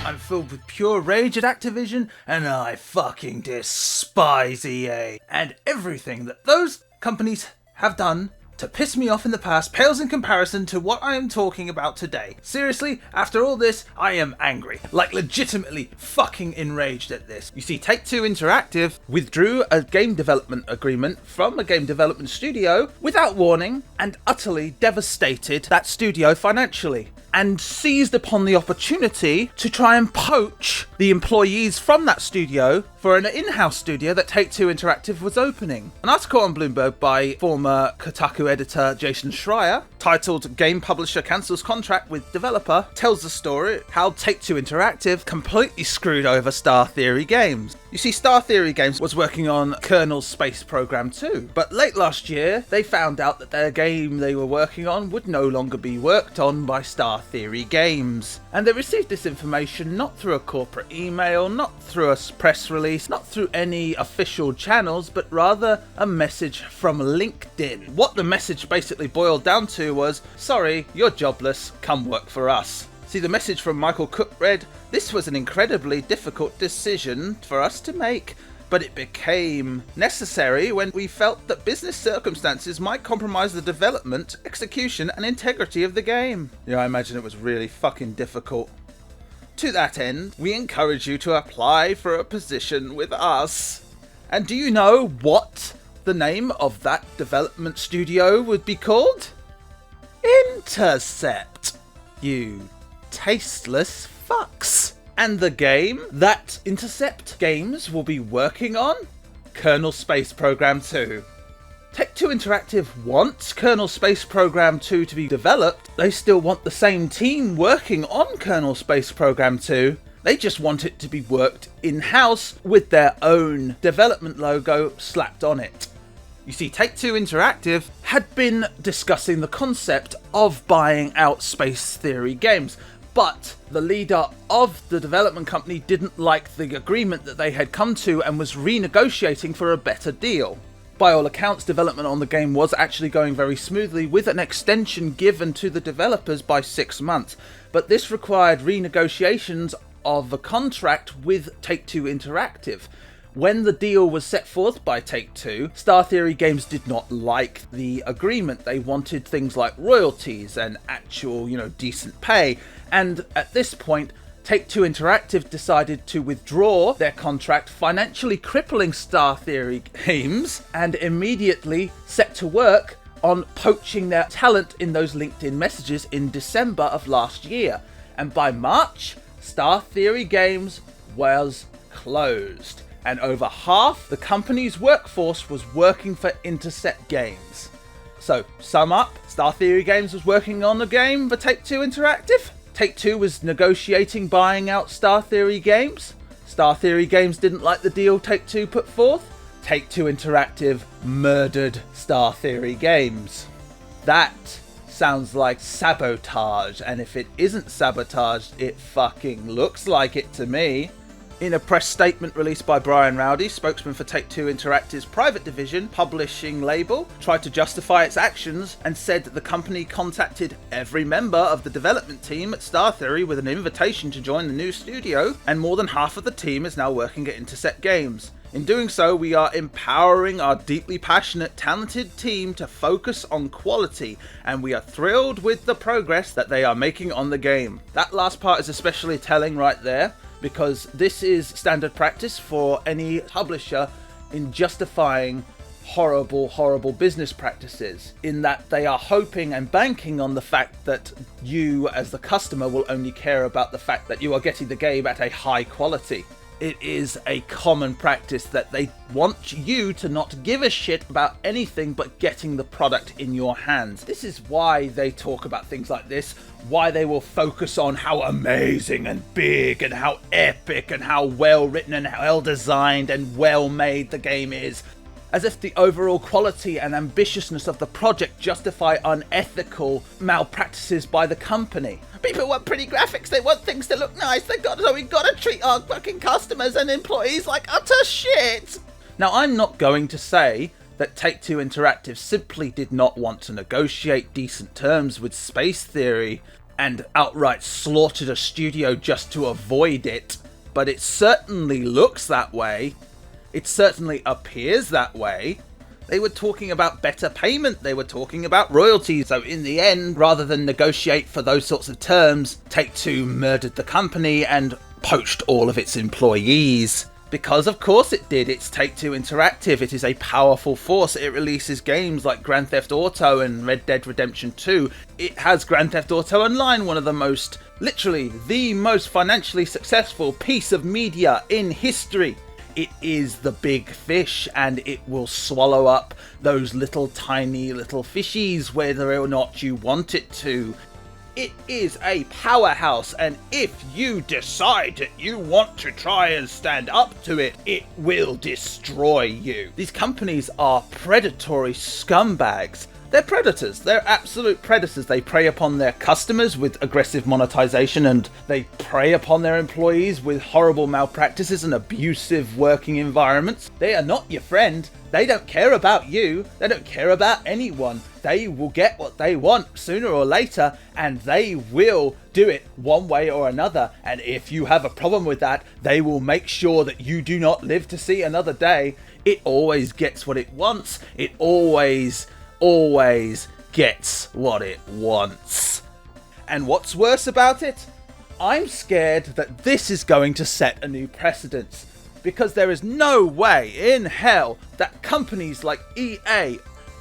I'm filled with pure rage at Activision, and I fucking despise EA. And everything that those companies have done to piss me off in the past pales in comparison to what I am talking about today. Seriously, after all this, I am angry. Like, legitimately fucking enraged at this. You see, Take-Two Interactive withdrew a game development agreement from a game development studio without warning and utterly devastated that studio financially, and seized upon the opportunity to try and poach the employees from that studio for an in-house studio that Take-Two Interactive was opening. An article on Bloomberg by former Kotaku editor Jason Schreier, titled "Game Publisher Cancels Contract with Developer," tells the story how Take-Two Interactive completely screwed over Star Theory Games. You see, Star Theory Games was working on Kerbal Space Program 2, but late last year they found out that their game they were working on would no longer be worked on by Star Theory Games. And they received this information not through a corporate email, not through a press release, not through any official channels, but rather a message from LinkedIn. What the message basically boiled down to was, "Sorry, you're jobless, come work for us." See, the message from Michael Cook read, "This was an incredibly difficult decision for us to make, but it became necessary when we felt that business circumstances might compromise the development, execution, and integrity of the game." Yeah, I imagine it was really fucking difficult. To that end, we encourage you to apply for a position with us. And do you know what the name of that development studio would be called? Intercept. You tasteless fucks. And the game that Intercept Games will be working on? Kerbal Space Program 2. Take-Two Interactive wants Kerbal Space Program 2 to be developed. They still want the same team working on Kerbal Space Program 2. They just want it to be worked in-house with their own development logo slapped on it. You see, Take-Two Interactive had been discussing the concept of buying out Space Theory Games, but the leader of the development company didn't like the agreement that they had come to and was renegotiating for a better deal. By all accounts, development on the game was actually going very smoothly, with an extension given to the developers by 6 months, but this required renegotiations of a contract with Take-Two Interactive. When the deal was set forth by Take-Two, Star Theory Games did not like the agreement. They wanted things like royalties and actual, decent pay. And at this point, Take-Two Interactive decided to withdraw their contract, financially crippling Star Theory Games, and immediately set to work on poaching their talent in those LinkedIn messages in December of last year. And by March, Star Theory Games was closed, and over half the company's workforce was working for Intercept Games. So, sum up, Star Theory Games was working on a game for Take-Two Interactive. Take-Two was negotiating buying out Star Theory Games. Star Theory Games didn't like the deal Take-Two put forth. Take-Two Interactive murdered Star Theory Games. That sounds like sabotage, and if it isn't sabotage, it fucking looks like it to me. In a press statement released by Brian Rowdy, spokesman for Take-Two Interactive's private division publishing label, tried to justify its actions and said that the company contacted every member of the development team at Star Theory with an invitation to join the new studio, and more than half of the team is now working at Intercept Games. In doing so, we are empowering our deeply passionate, talented team to focus on quality, and we are thrilled with the progress that they are making on the game. That last part is especially telling right there, because this is standard practice for any publisher in justifying horrible business practices, in that they are hoping and banking on the fact that you as the customer will only care about the fact that you are getting the game at a high quality. It is a common practice that they want you to not give a shit about anything but getting the product in your hands. This is why they talk about things like this, why they will focus on how amazing and big and how epic and how well written and how well designed and well made the game is, as if the overall quality and ambitiousness of the project justify unethical malpractices by the company. People want pretty graphics, they want things to look nice, so we gotta treat our fucking customers and employees like utter shit! Now, I'm not going to say that Take-Two Interactive simply did not want to negotiate decent terms with Space Theory. and outright slaughtered a studio just to avoid it, but it certainly looks that way. It certainly appears that way. They were talking about better payment, they were talking about royalties, so in the end, rather than negotiate for those sorts of terms, Take-Two murdered the company and poached all of its employees. Because of course it did, it's Take-Two Interactive, it is a powerful force, it releases games like Grand Theft Auto and Red Dead Redemption 2, it has Grand Theft Auto Online, one of the most, literally, the most financially successful piece of media in history. It is the big fish, and it will swallow up those little tiny little fishies whether or not you want it to. It is a powerhouse, and if you decide that you want to try and stand up to it, it will destroy you. These companies are predatory scumbags. They're predators. They're absolute predators. They prey upon their customers with aggressive monetization, and they prey upon their employees with horrible malpractices and abusive working environments. They are not your friend. They don't care about you. They don't care about anyone. They will get what they want sooner or later, and they will do it one way or another. And if you have a problem with that, they will make sure that you do not live to see another day. It always gets what it wants. It always gets what it wants. And what's worse about it? I'm scared that this is going to set a new precedent, because there is no way in hell that companies like EA,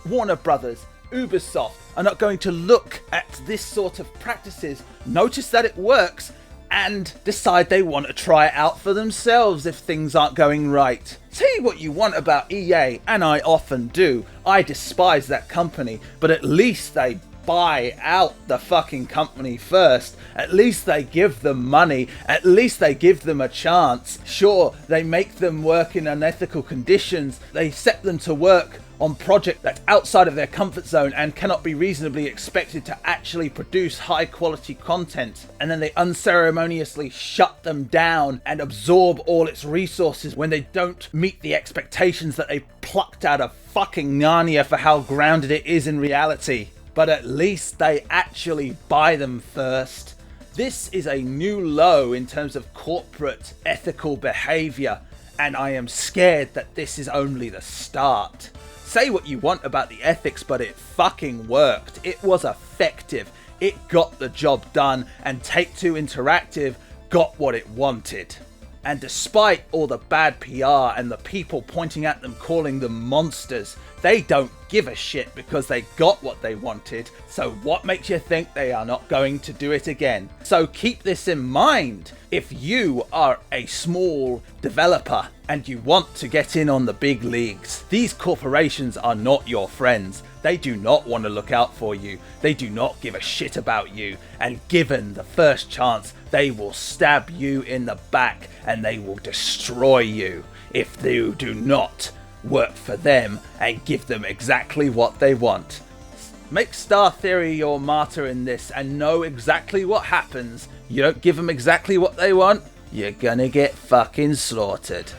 Warner Brothers, Ubisoft are not going to look at this sort of practices, notice that it works, and decide they want to try it out for themselves if things aren't going right. Say what you want about EA, and I often do. I despise that company, but at least they buy out the fucking company first. At least they give them money. At least they give them a chance. Sure, they make them work in unethical conditions. They set them to work on projects that's outside of their comfort zone and cannot be reasonably expected to actually produce high quality content, and then they unceremoniously shut them down and absorb all its resources when they don't meet the expectations that they plucked out of fucking Narnia for how grounded it is in reality. But at least they actually buy them first. This is a new low in terms of corporate ethical behavior, and I am scared that this is only the start. Say what you want about the ethics, but it fucking worked. It was effective. It got the job done, and Take-Two Interactive got what it wanted. And despite all the bad PR and the people pointing at them calling them monsters, they don't give a shit because they got what they wanted. So what makes you think they are not going to do it again? So keep this in mind. If you are a small developer and you want to get in on the big leagues, these corporations are not your friends. They do not want to look out for you. They do not give a shit about you. And given the first chance, they will stab you in the back and they will destroy you if you do not work for them and give them exactly what they want. Make Star Theory your martyr in this and know exactly what happens. You don't give them exactly what they want, you're gonna get fucking slaughtered.